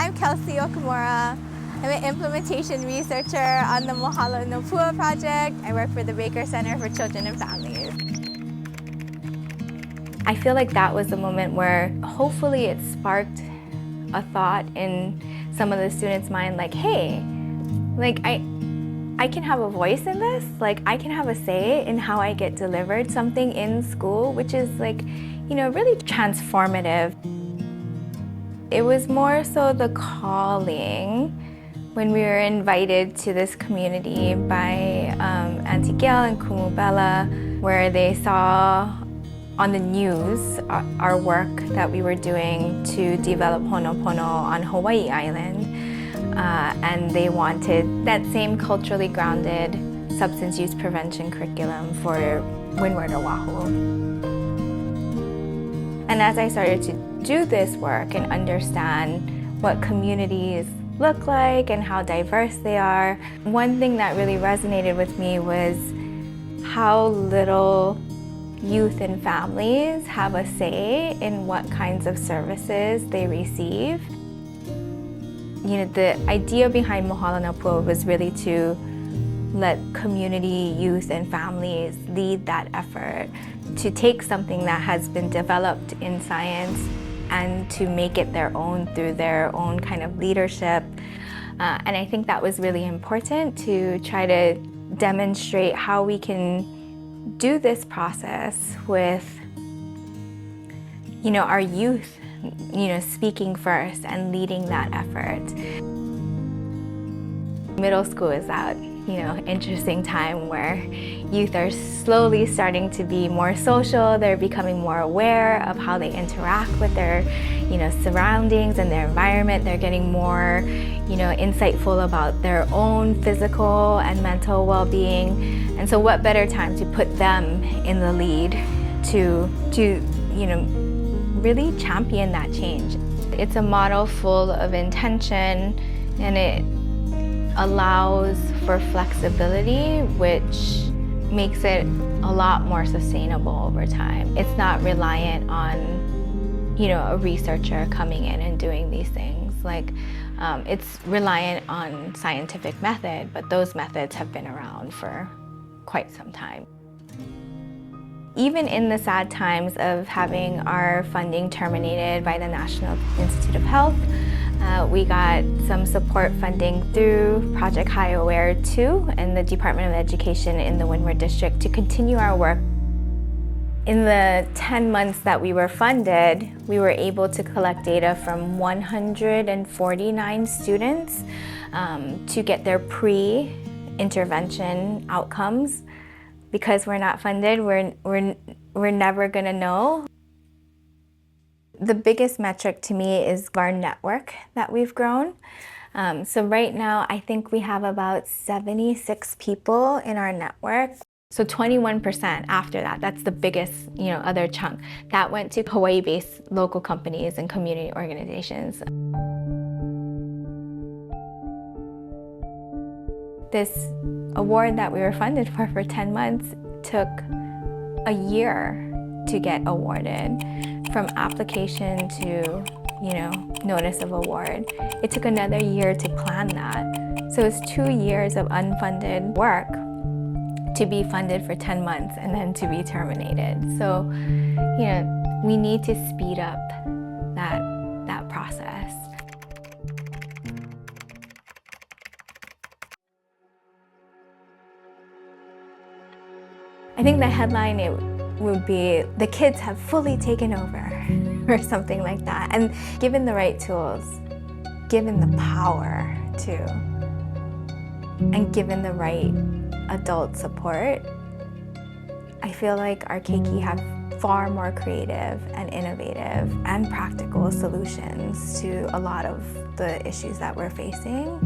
I'm Kelsie Okamura. I'm an implementation researcher on the Mohala Na Pua project. I work for the Baker Center for Children and Families. I feel like that was the moment where hopefully it sparked a thought in some of the students' mind, like, hey, like I can have a voice in this, like I can have a say in how I get delivered something in school, which is like, you know, really transformative. It was more so the calling when we were invited to this community by Auntie Gail and Kumu, where they saw on the news our work that we were doing to develop Ho'oponopono on Hawaiʻi Island. And they wanted that same culturally grounded substance use prevention curriculum for Windward Oʻahu. And as I started to do this work and understand what communities look like and how diverse they are, one thing that really resonated with me was how little youth and families have a say in what kinds of services they receive. You know, the idea behind Mohala Na Pua was really to let community, youth, and families lead that effort to take something that has been developed in science and to make it their own through their own kind of leadership. And I think that was really important to try to demonstrate how we can do this process with, you know, our youth, you know, speaking first and leading that effort. Middle school is that, you know, interesting time where youth are slowly starting to be more social. They're becoming more aware of how they interact with their, you know, surroundings and their environment. They're getting more, you know, insightful about their own physical and mental well-being. And so what better time to put them in the lead to you know, really champion that change. It's a model full of intention, and it allows for flexibility, which makes it a lot more sustainable over time. It's not reliant on, you know, a researcher coming in and doing these things. Like, it's reliant on scientific method, but those methods have been around for quite some time. Even in the sad times of having our funding terminated by the National Institute of Health, we got some support funding through Project High Aware 2 and the Department of Education in the Windward District to continue our work. In the 10 months that we were funded, we were able to collect data from 149 students to get their pre-intervention outcomes. Because we're not funded, we're never gonna know. The biggest metric to me is our network that we've grown. So right now, I think we have about 76 people in our network. So 21% after that, that's the biggest, you know, other chunk. That went to Hawaii-based local companies and community organizations. This award that we were funded for 10 months took a year to get awarded. From application to, you know, notice of award. It took another year to plan that. So it's 2 years of unfunded work to be funded for 10 months and then to be terminated. So, you know, we need to speed up that process. I think the headline would be, the kids have fully taken over, or something like that. And given the right tools, given the power to, and given the right adult support, I feel like our keiki have far more creative and innovative and practical solutions to a lot of the issues that we're facing.